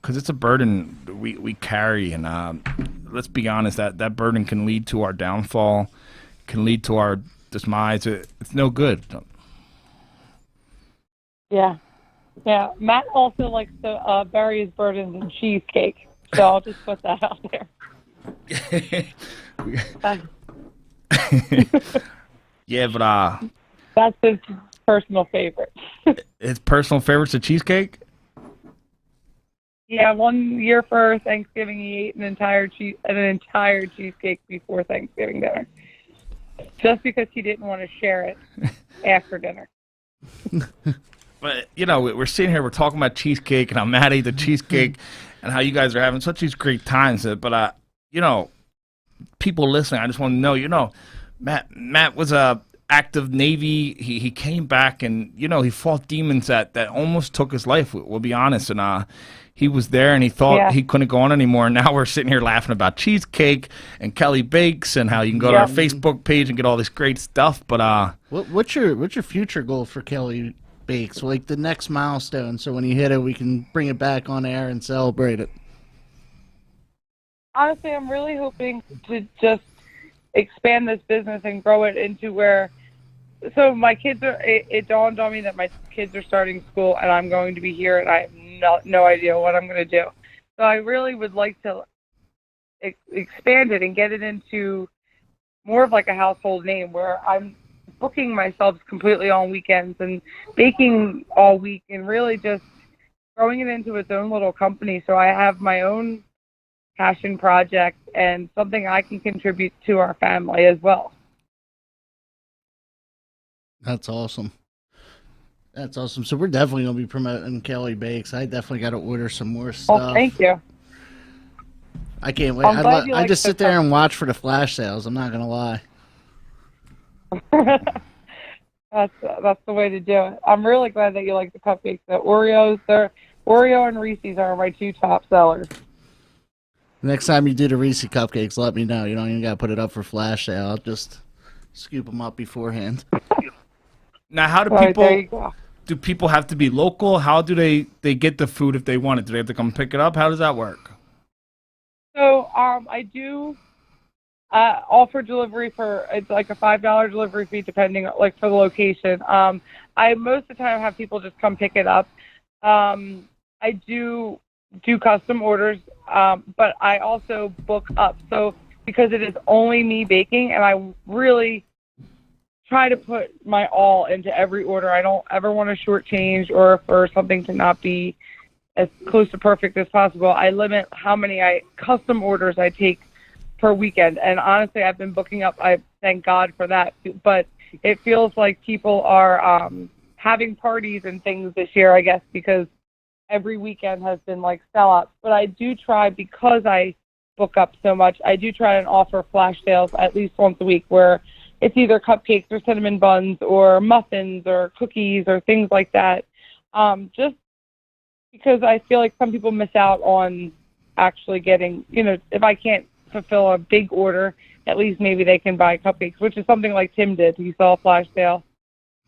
because it's a burden we carry. And let's be honest, that burden can lead to our downfall, can lead to our demise. It's no good. Yeah. Matt also likes to bury his burdens in cheesecake, so I'll just put that out there. Yeah, but that's his personal favorite. His personal favorite's a cheesecake? Yeah, 1 year for Thanksgiving, he ate an entire cheesecake before Thanksgiving dinner, just because he didn't want to share it after dinner. But, you know, we're sitting here, we're talking about cheesecake, and I'm mad at the cheesecake, and how you guys are having such these great times. But people listening, I just want to know, Matt was a active Navy. He came back and he fought demons that almost took his life. We'll be honest, and he was there and he thought he couldn't go on anymore. And now we're sitting here laughing about cheesecake and Kelly Bakes and how you can go to our Facebook page and get all this great stuff. But what's your future goal for Kelly Bakes? Like the next milestone, so when you hit it, we can bring it back on air and celebrate it. Honestly, I'm really hoping to just expand this business and grow it into where. So my kids are. It dawned on me that my kids are starting school, and I'm going to be here, and I have no idea what I'm going to do. So I really would like to expand it and get it into more of like a household name where I'm booking myself completely on weekends and baking all week, and really just growing it into its own little company. So I have my own passion project and something I can contribute to our family as well. That's awesome. That's awesome. So we're definitely going to be promoting Kelly Bakes. I definitely got to order some more stuff. Oh, thank you. I can't wait. I just sit there and watch for the flash sales. I'm not going to lie. That's the way to do it. I'm really glad that you like the cupcakes. The Oreo and Reese's are my two top sellers. Next time you do the Reese cupcakes, let me know. You don't even got to put it up for flash sale. I'll just scoop them up beforehand. Now, how do people have to be local? How do they get the food if they want it? Do they have to come pick it up? How does that work? So I do offer delivery it's like a $5 delivery fee depending like for the location. I most of the time have people just come pick it up. I do custom orders, but I also book up. So because it is only me baking, and I really try to put my all into every order. I don't ever want to shortchange or for something to not be as close to perfect as possible. I limit how many custom orders I take per weekend. And honestly, I've been booking up. I thank God for that. But it feels like people are having parties and things this year, I guess, because every weekend has been like sellouts. But I do try, because I book up so much, I do try and offer flash sales at least once a week where it's either cupcakes or cinnamon buns or muffins or cookies or things like that. Just because I feel like some people miss out on actually getting, if I can't fulfill a big order, at least maybe they can buy cupcakes, which is something like Tim did. He saw a flash sale,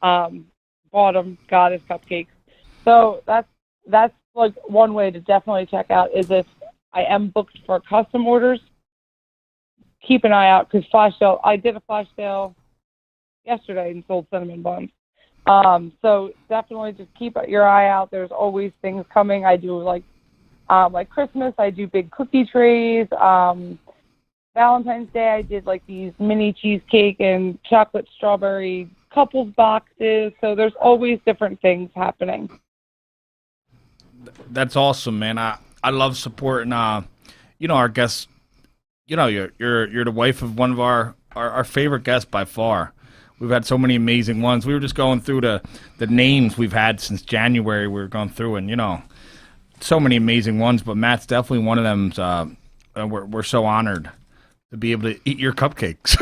bought them, got his cupcakes. So that's like one way to definitely check out is if I am booked for custom orders, keep an eye out because I did a flash sale yesterday and sold cinnamon buns. So definitely just keep your eye out. There's always things coming. I do like Christmas, I do big cookie trays. Valentine's Day, I did like these mini cheesecake and chocolate strawberry couples boxes. So there's always different things happening. That's awesome, man. I love supporting our guests. You're the wife of one of our favorite guests by far. We've had so many amazing ones. We were just going through the names we've had since January. We were going through, and so many amazing ones. But Matt's definitely one of them. We're so honored to be able to eat your cupcakes.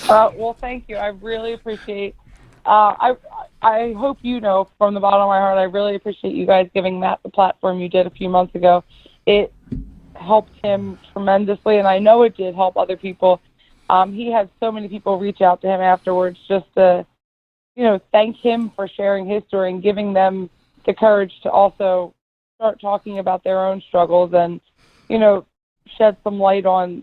Well, thank you. I really appreciate. I hope from the bottom of my heart, I really appreciate you guys giving Matt the platform you did a few months ago. It helped him tremendously, and I know it did help other people. He had so many people reach out to him afterwards just to, thank him for sharing his story and giving them the courage to also start talking about their own struggles and, shed some light on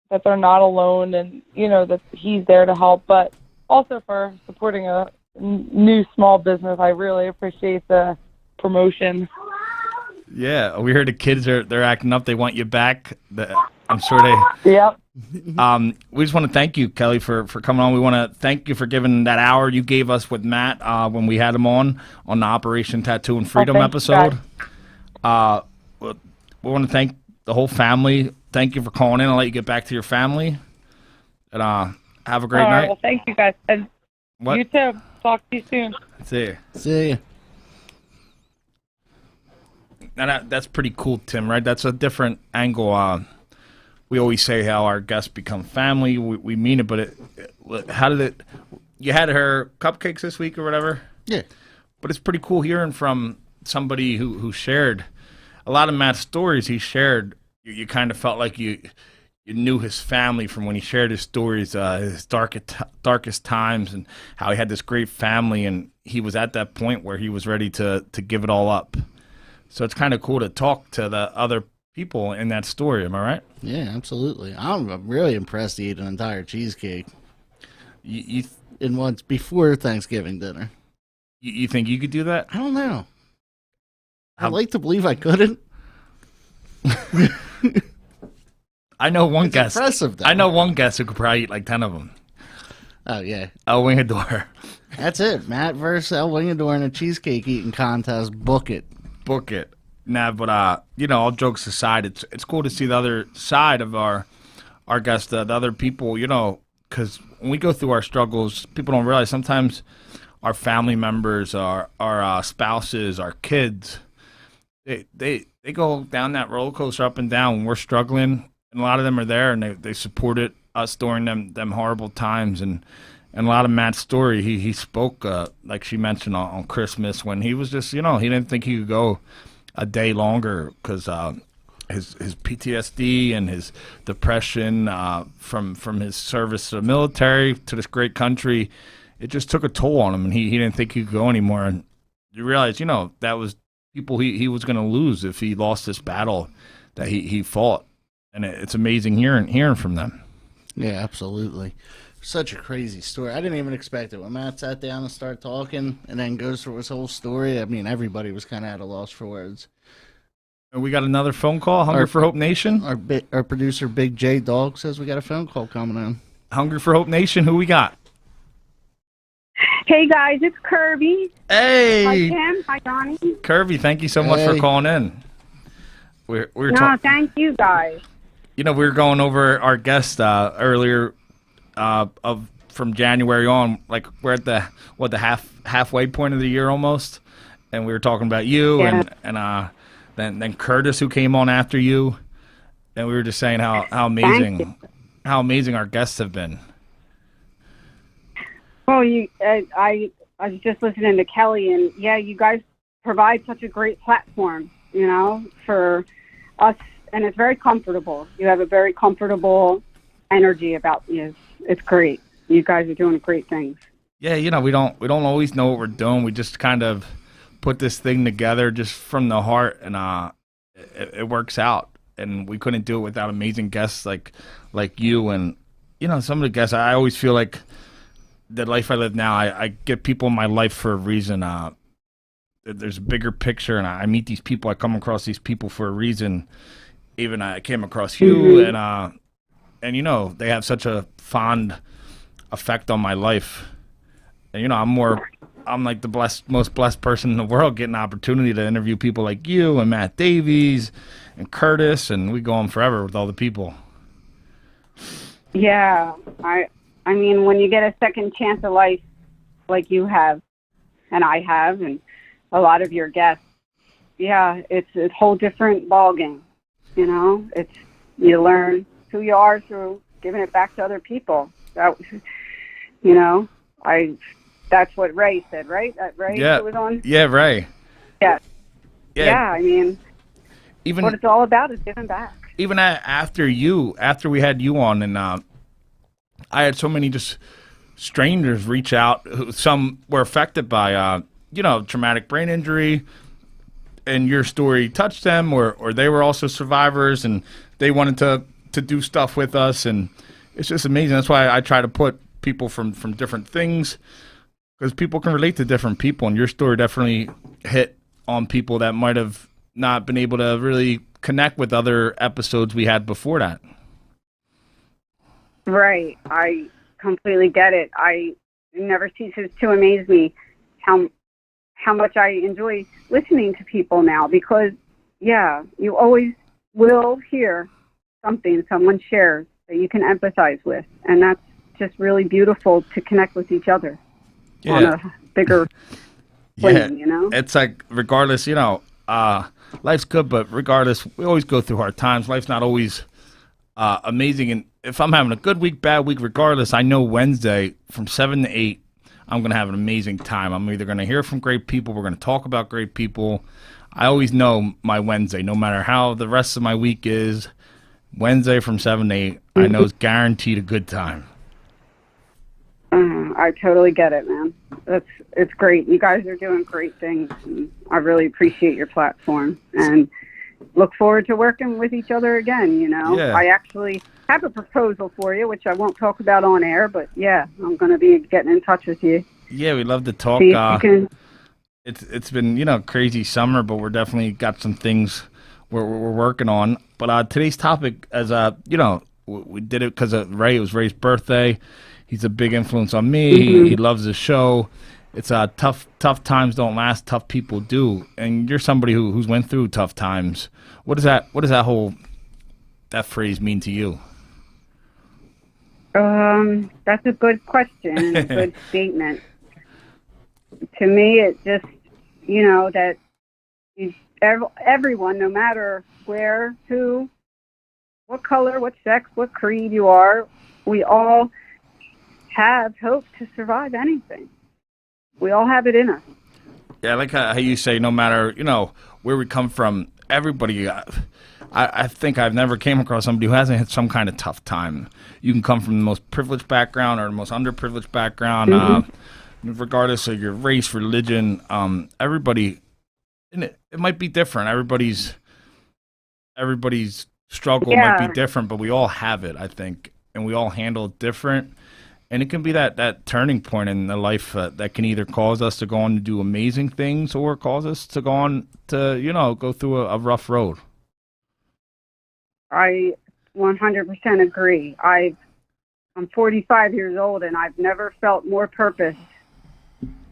that they're not alone and, that he's there to help, but also for supporting a new small business. I really appreciate the promotion. Yeah, we heard the kids they're acting up. They want you back. I'm sure they. Yep. We just want to thank you, Kelly, for coming on. We want to thank you for giving that hour you gave us with Matt when we had him on the Operation Tattoo and Freedom episode. We want to thank the whole family. Thank you for calling in. I'll let you get back to your family. And have a great night. Well, thank you guys. And you too. Talk to you soon. See you. See you. And that's pretty cool, Tim, right? That's a different angle. We always say how our guests become family. We mean it, but how did it... You had her cupcakes this week or whatever? Yeah. But it's pretty cool hearing from somebody who shared a lot of Matt's stories. He shared, you kind of felt like you knew his family from when he shared his stories, his darkest times, and how he had this great family, and he was at that point where he was ready to give it all up. So it's kind of cool to talk to the other people in that story. Am I right? Yeah, absolutely. I'm really impressed he ate an entire cheesecake in once before Thanksgiving dinner. You think you could do that? I don't know. I'd like to believe I couldn't. I know one guest. Impressive, though. I know one guest who could probably eat like 10 of them. Oh, yeah. El Wingador. That's it. Matt versus El Wingador in a cheesecake eating contest. Book it. Book it. Nah, but all jokes aside, it's cool to see the other side of our guests, the other people, because when we go through our struggles, people don't realize sometimes our family members, our spouses, our kids, they go down that roller coaster up and down when we're struggling, and a lot of them are there and they supported us during them horrible times. And a lot of Matt's story, he spoke like she mentioned on Christmas when he was just he didn't think he could go a day longer because his PTSD and his depression from his service to the military to this great country, it just took a toll on him, and he didn't think he could go anymore. And you realize, that was people he was going to lose if he lost this battle that he fought. And it's amazing hearing from them. Yeah, absolutely. Such a crazy story. I didn't even expect it. When Matt sat down and started talking and then goes through his whole story, I mean, everybody was kind of at a loss for words. And we got another phone call, Hungry for Hope Nation. Our producer, Big J Dog, says we got a phone call coming in. Hungry for Hope Nation, who we got? Hey, guys, it's Kirby. Hey. Hi, Tim. Hi, Donnie. Kirby, thank you so much for calling in. Thank you, guys. We were going over our guest earlier from January on, like we're at the halfway point of the year almost, and we were talking about you and then Curtis, who came on after you, and we were just saying how amazing our guests have been. Well, I was just listening to Kelly, and you guys provide such a great platform, for us, and it's very comfortable. You have a very comfortable energy about you. It's great. You guys are doing great things. Yeah, we don't always know what we're doing. We just kind of put this thing together just from the heart, and it works out. And we couldn't do it without amazing guests like you. And some of the guests, I always feel like the life I live now, I get people in my life for a reason. There's a bigger picture, and I meet these people. I come across these people for a reason. Even I came across you, and they have such a fond effect on my life. And I'm like the most blessed person in the world, getting an opportunity to interview people like you and Matt Davies and Curtis, and we go on forever with all the people. Yeah, I mean, when you get a second chance of life like you have, and I have, and a lot of your guests, it's a whole different ballgame. You learn who you are through giving it back to other people. That's what Ray said, right? That Ray was on? Yeah, Ray. Yeah. I mean, what it's all about is giving back. Even after we had you on, and I had so many just strangers reach out. Some were affected by, traumatic brain injury, and your story touched them, or they were also survivors, and they wanted to do stuff with us, and it's just amazing. That's why I try to put people from different things, because people can relate to different people, and your story definitely hit on people that might have not been able to really connect with other episodes we had before that. Right. I completely get it. I never ceases to amaze me how much I enjoy listening to people now, because you always will hear something someone shares that you can empathize with, and that's just really beautiful to connect with each other on a bigger plane, It's like, regardless, life's good, but regardless, we always go through hard times. Life's not always amazing. And if I'm having a good week, bad week, regardless, I know Wednesday from 7 to 8, I'm going to have an amazing time. I'm either going to hear from great people, we're going to talk about great people. I always know my Wednesday, no matter how the rest of my week is, Wednesday from 7 to 8, I know is guaranteed a good time. I totally get it, man. It's great. You guys are doing great things. And I really appreciate your platform and look forward to working with each other again, you know. Yeah. I actually have a proposal for you, which I won't talk about on air, but yeah, I'm going to be getting in touch with you. Yeah, we'd love to talk. See if you can... It's been, crazy summer, but we're definitely got some things we're working on. But today's topic, as we did it because of Ray. It was Ray's birthday. He's a big influence on me. Mm-hmm. He loves the show. It's tough times don't last. Tough people do. And you're somebody who's went through tough times. What does that phrase mean to you? That's a good question and a good statement. To me, it just, that everyone, no matter where, who, what color, what sex, what creed you are, we all have hope to survive anything. We all have it in us. Yeah, I like how you say no matter, where we come from, everybody, I think I've never came across somebody who hasn't had some kind of tough time. You can come from the most privileged background or the most underprivileged background, regardless of your race, religion, everybody, and it might be different. Everybody's struggle might be different, but we all have it, I think, and we all handle it different. And it can be that turning point in the life that can either cause us to go on to do amazing things or cause us to go on to, go through a rough road. I 100% agree. I'm 45 years old, and I've never felt more purpose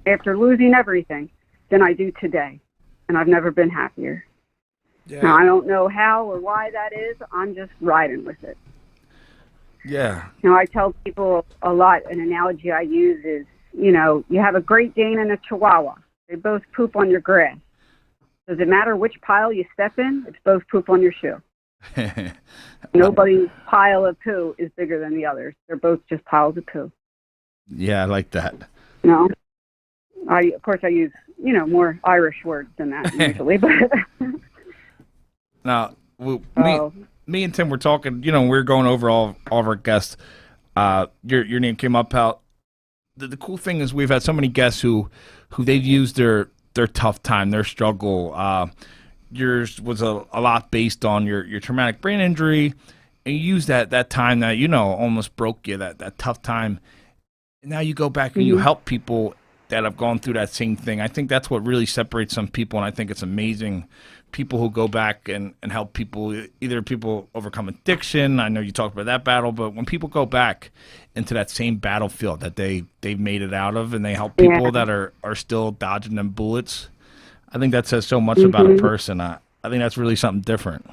after losing everything than I do today. And I've never been happier. Yeah. Now, I don't know how or why that is. I'm just riding with it. Yeah. I tell people a lot, an analogy I use is, you have a Great Dane and a Chihuahua. They both poop on your grass. Does it matter which pile you step in? It's both poop on your shoe. Nobody's pile of poo is bigger than the others. They're both just piles of poo. Yeah, I like that. Of course I use, more Irish words than that usually, but... Now, me and Tim were talking, we were going over all of our guests. Your name came up, pal. The cool thing is we've had so many guests who they've used their tough time, their struggle. Yours was a lot based on your traumatic brain injury, and you used that time that, almost broke you, that tough time. And now you go back and you help people that have gone through that same thing. I think that's what really separates some people, and I think it's amazing. People who go back and help people, either people overcome addiction. I know you talked about that battle, but when people go back into that same battlefield that they've made it out of, and they help people that are still dodging them bullets, I think that says so much about a person. I think that's really something different.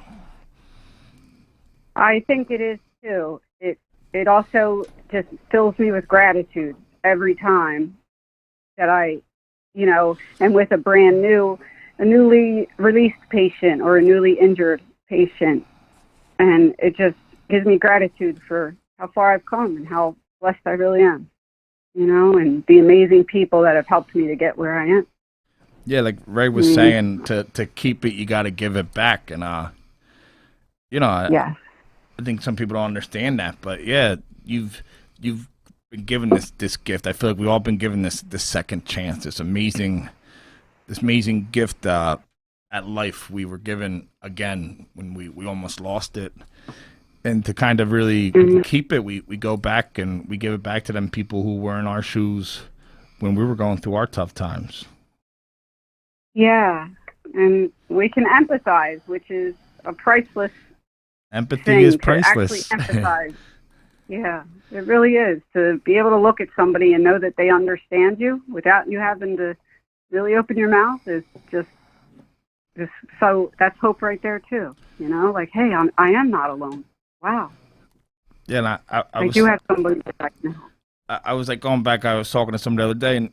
I think it is too. It also just fills me with gratitude every time that I, and with a newly released patient or a newly injured patient. And it just gives me gratitude for how far I've come and how blessed I really am, and the amazing people that have helped me to get where I am. Yeah, like Ray was saying, to keep it, you got to give it back. And, I think some people don't understand that. But, yeah, you've been given this gift. I feel like we've all been given this second chance, this amazing gift at life. We were given again when we almost lost it, and to kind of really keep it, we go back and we give it back to them people who were in our shoes when we were going through our tough times. Yeah, and we can empathize, which is a priceless empathy thing is priceless. To actually empathize. Yeah, it really is, to be able to look at somebody and know that they understand you without you having to really open your mouth is just so that's hope right there too. Like, hey, I am not alone. Wow. Yeah, and I do have somebody right now. I was like going back. I was talking to somebody the other day, and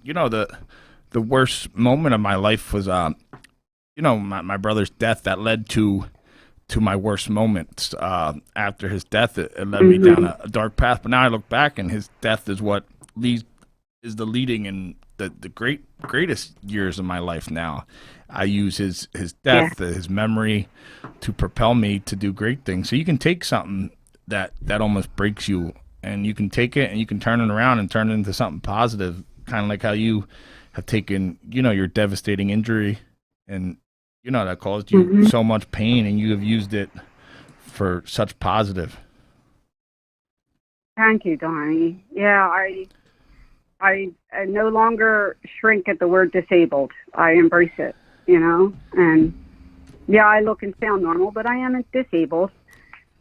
the worst moment of my life was, my brother's death that led to my worst moments. After his death, it led me down a dark path. But now I look back, and his death is what is the leading and the greatest years of my life now. I use his death, his memory, to propel me to do great things. So you can take something that almost breaks you, and you can take it and you can turn it around and turn it into something positive, kind of like how you have taken, your devastating injury and, that caused you so much pain, and you have used it for such positive. Thank you, Donnie. Yeah, I no longer shrink at the word disabled. I embrace it, and yeah, I look and sound normal, but I am disabled,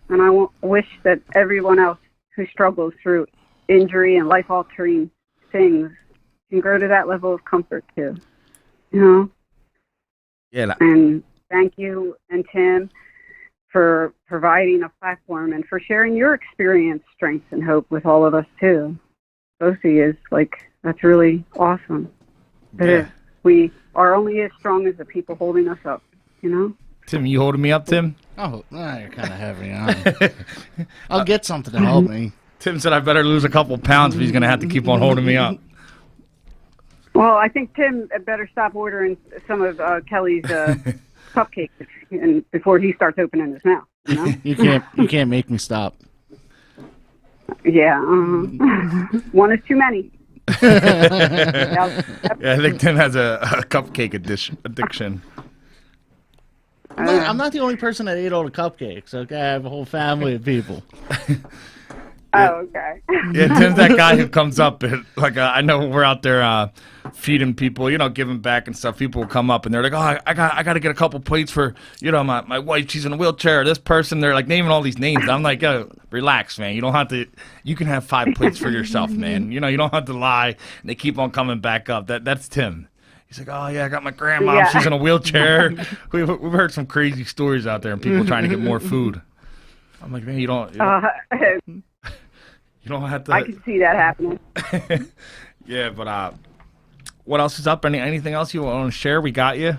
and I wish that everyone else who struggles through injury and life-altering things can grow to that level of comfort too, Yeah. And thank you and Tim for providing a platform and for sharing your experience, strength, and hope with all of us too. Both of you, that's really awesome. That we are only as strong as the people holding us up, Tim, you holding me up, Tim? Oh, you're kind of heavy on. I'll get something to help me. Tim said I better lose a couple pounds if he's going to have to keep on holding me up. Well, I think Tim better stop ordering some of Kelly's cupcakes before he starts opening his mouth. You can't make me stop. Yeah, one is too many. Yeah, I think Tim has a cupcake addiction. I'm not the only person that ate all the cupcakes. Okay, I have a whole family of people. Oh, okay. Yeah, Tim's that guy who comes up and I know we're out there feeding people, giving back and stuff. People will come up and they're like, "Oh, I got to get a couple plates for my wife. She's in a wheelchair. This person." They're like naming all these names. I'm like, "Oh, relax, man. You don't have to. You can have 5 plates for yourself, man. You don't have to lie." And they keep on coming back up. That's Tim. He's like, "Oh yeah, I got my grandma. Yeah. She's in a wheelchair." We've heard some crazy stories out there and people trying to get more food. I'm like, man, you don't have to. I can see that happening. Yeah, but what else is up? Anything else you want to share? We got you.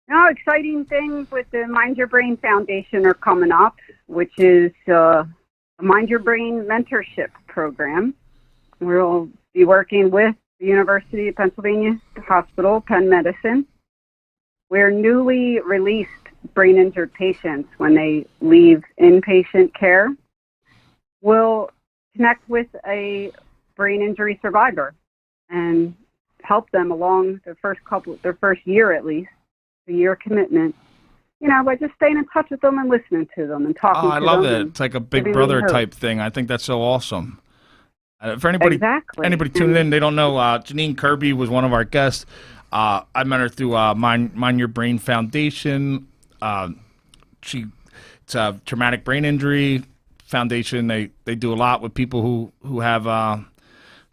No, exciting things with the Mind Your Brain Foundation are coming up, which is a Mind Your Brain mentorship program. We'll be working with the University of Pennsylvania Hospital, Penn Medicine, where newly released brain-injured patients, when they leave inpatient care, will connect with a brain injury survivor and help them along their first year at least, a year commitment, by just staying in touch with them and listening to them and talking to them. Oh, I love it. It's like a big brother type thing. I think that's so awesome. For anybody tuning in, they don't know, Janine Kirby was one of our guests. I met her through Mind Your Brain Foundation. It's a traumatic brain injury foundation. They do a lot with people who have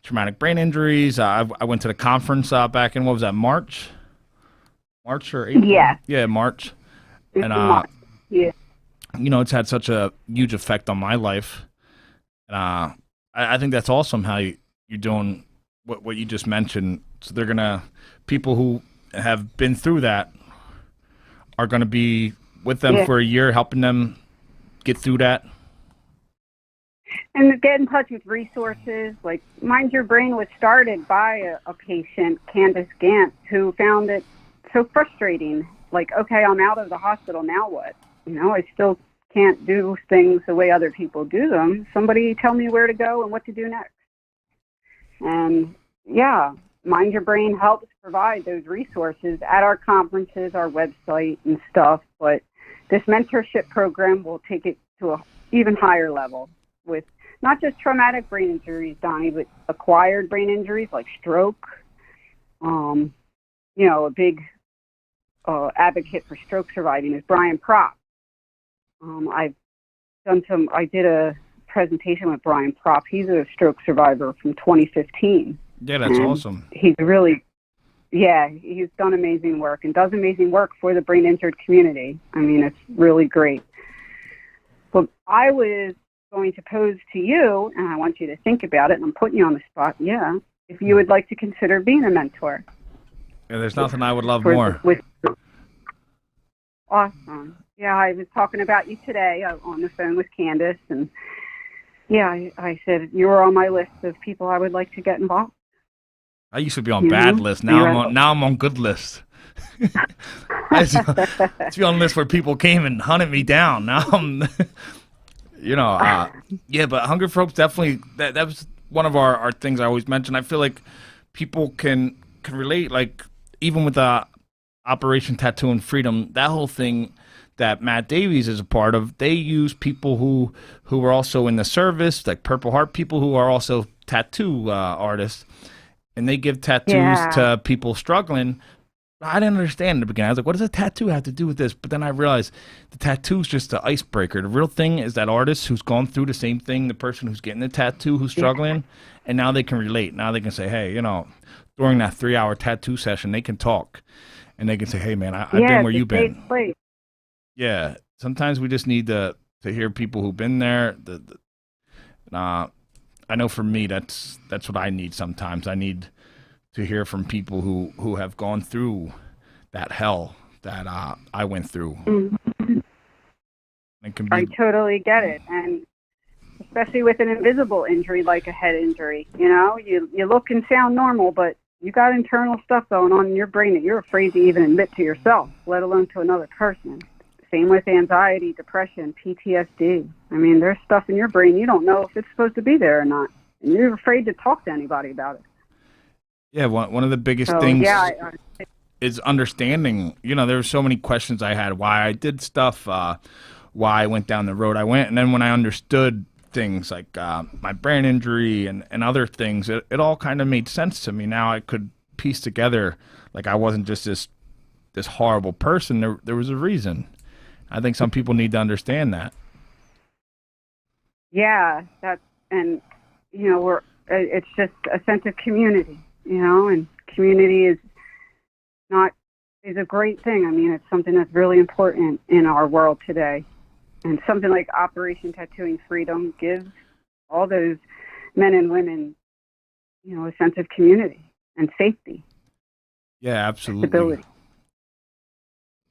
traumatic brain injuries. I went to the conference back in, what was that, March or April? Yeah, March. And March. Yeah. It's had such a huge effect on my life. And I think that's awesome how you're doing what you just mentioned. So they're gonna, people who have been through that are gonna be with them for a year, helping them get through that. And get in touch with resources. Like Mind Your Brain was started by a patient, Candace Gant, who found it so frustrating. Like, okay, I'm out of the hospital, now what? I still can't do things the way other people do them. Somebody tell me where to go and what to do next. And yeah, Mind Your Brain helps provide those resources at our conferences, our website and stuff. But this mentorship program will take it to an even higher level with not just traumatic brain injuries, Donnie, but acquired brain injuries like stroke. A big advocate for stroke surviving is Brian Propp. I did a presentation with Brian Propp. He's a stroke survivor from 2015. Yeah, that's awesome. He's done amazing work and does amazing work for the brain injured community. I mean, it's really great. But I was going to pose to you, and I want you to think about it, and I'm putting you on the spot, if you would like to consider being a mentor. Yeah, there's nothing I would love for- more. with- Awesome. Yeah, I was talking about you today on the phone with Candace, and yeah, I said you were on my list of people I would like to get involved. I used to be on bad lists. Now I'm on good lists. I used to be on lists where people came and hunted me down. Now I'm, yeah. But Hungry for Hope's definitely that was one of our things I always mention. I feel like people can relate. Like even with Operation Tattoo and Freedom, that whole thing that Matt Davies is a part of, they use people who are also in the service, like Purple Heart people who are also tattoo artists, and they give tattoos to people struggling. I didn't understand in the beginning. I was like, what does a tattoo have to do with this? But then I realized the tattoo's just the icebreaker. The real thing is that artist who's gone through the same thing, the person who's getting the tattoo, who's struggling, and now they can relate. Now they can say, hey, during that 3-hour tattoo session, they can talk. And they can say, hey, man, I've been where you've been. Place. Yeah, sometimes we just need to hear people who've been there. I know for me, that's what I need sometimes. I need to hear from people who have gone through that hell that I went through. Mm-hmm. I totally get it, and especially with an invisible injury like a head injury. You look and sound normal, but you got internal stuff going on in your brain that you're afraid to even admit to yourself, let alone to another person. Same with anxiety, depression, PTSD. I mean, there's stuff in your brain you don't know if it's supposed to be there or not, and you're afraid to talk to anybody about it. Yeah, one of the biggest things is understanding. There were so many questions I had, why I did stuff, why I went down the road I went, and then when I understood things like my brain injury and other things, it all kind of made sense to me. Now I could piece together, like I wasn't just this horrible person. There was a reason. I think some people need to understand that. Yeah, it's just a sense of community, and community is a great thing. I mean, it's something that's really important in our world today. And something like Operation Tattooing Freedom gives all those men and women, a sense of community and safety. Yeah, absolutely. Stability.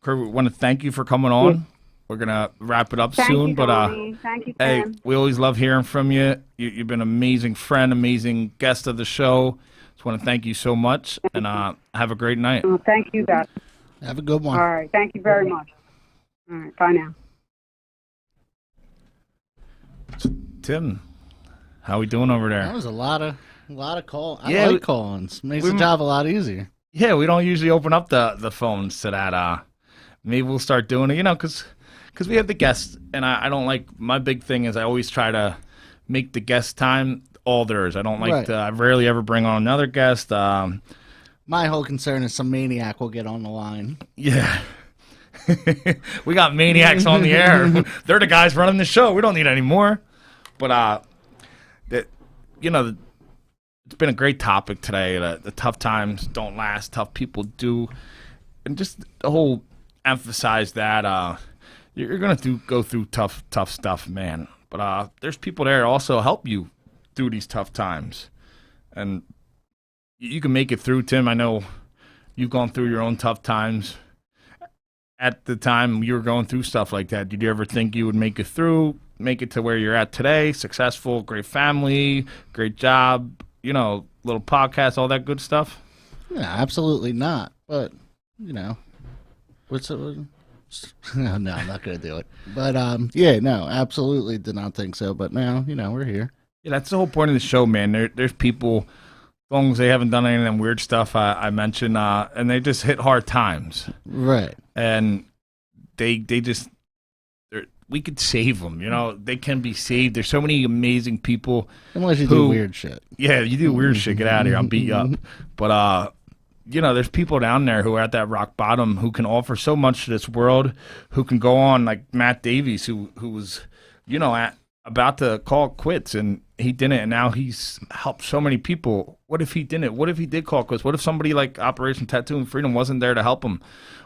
Kurt, we want to thank you for coming on. Yeah. We're going to wrap it up soon. Thank you, hey, Tim. we always love hearing from you. You've been an amazing friend, amazing guest of the show. Just want to thank you so much, and have a great night. Well, thank you, guys. Have a good one. All right. Thank you very much. All right. Bye now. Tim, how we doing over there? That was a lot of call. I like call-ins. Makes the job a lot easier. Yeah, we don't usually open up the phones to that. Maybe we'll start doing it, because we have the guests, and I don't like, my big thing is I always try to make the guest time all theirs. I don't like I rarely ever bring on another guest. My whole concern is some maniac will get on the line. Yeah. We got maniacs on the air. They're the guys running the show. We don't need any more. But it's been a great topic today. The tough times don't last. Tough people do, and just the whole emphasize that you're gonna go through tough stuff, man. But there's people there to also help you through these tough times, and you can make it through. Tim, I know you've gone through your own tough times. At the time you were going through stuff like that, did you ever think you would make it through, make it to where you're at today? Successful, great family, great job, little podcast, all that good stuff? Yeah, absolutely not. But, what's it? No, I'm not going to do it. But, no, absolutely did not think so. But now, we're here. Yeah, that's the whole point of the show, man. There's people, as long as they haven't done any of them weird stuff I mentioned, and they just hit hard times. Right. And they just, we could save them, they can be saved. There's so many amazing people. Unless you do weird shit. Yeah, you do weird shit, get out of here, I'll beat you up. But, there's people down there who are at that rock bottom who can offer so much to this world, who can go on, like Matt Davies, who was, about to call quits, and he didn't, and now he's helped so many people. What if he didn't? What if he did call quits? What if somebody like Operation Tattoo and Freedom wasn't there to help him?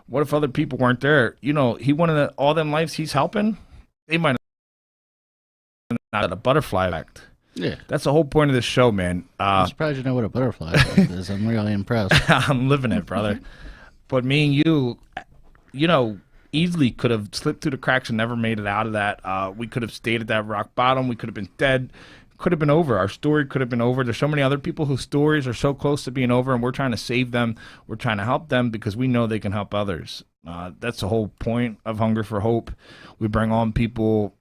What if other people weren't there? He wanted all them lives he's helping. They might have not had a butterfly effect. Yeah. That's the whole point of this show, man. I'm surprised you know what a butterfly effect is. I'm really impressed. I'm living it, brother. But me and you know, easily could have slipped through the cracks and never made it out of that. We could have stayed at that rock bottom. We could have been dead. Could have been over. Our story could have been over. There's so many other people whose stories are so close to being over, and we're trying to save them. We're trying to help them because we know they can help others. That's the whole point of Hunger for Hope. We bring on people.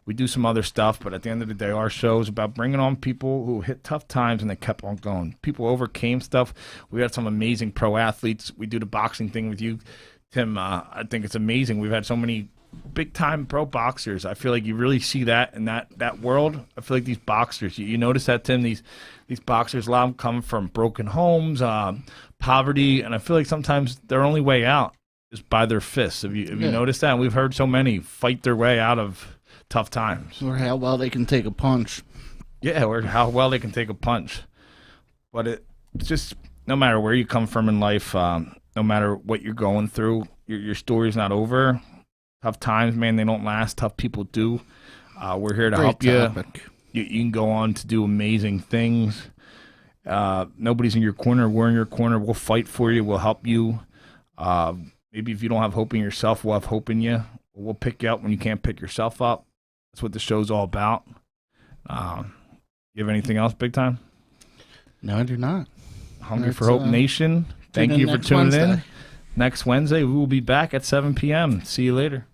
We do some other stuff, but at the end of the day, our show is about bringing on people who hit tough times and they kept on going. People overcame stuff. We had some amazing pro athletes. We do the boxing thing with you, Tim. I think it's amazing. We've had so many big-time pro boxers. I feel like you really see that in that world. I feel like these boxers, you notice that, Tim, these boxers, a lot of them come from broken homes, poverty, and I feel like sometimes their only way out is by their fists. Have you noticed that? And we've heard so many fight their way out of tough times. Or how well they can take a punch. Yeah, or how well they can take a punch. But it's just, no matter where you come from in life, no matter what you're going through, your story's not over. Tough times, man, they don't last. Tough people do. We're here to help topic. You. You can go on to do amazing things. Nobody's in your corner. We're in your corner. We'll fight for you. We'll help you. Maybe if you don't have hope in yourself, we'll have hope in you. We'll pick you up when you can't pick yourself up. That's what the show's all about. You have anything else, big time? No, I do not. Hungry for Hope Nation. Thank you for tuning in. Next Wednesday, we will be back at 7 p.m. See you later.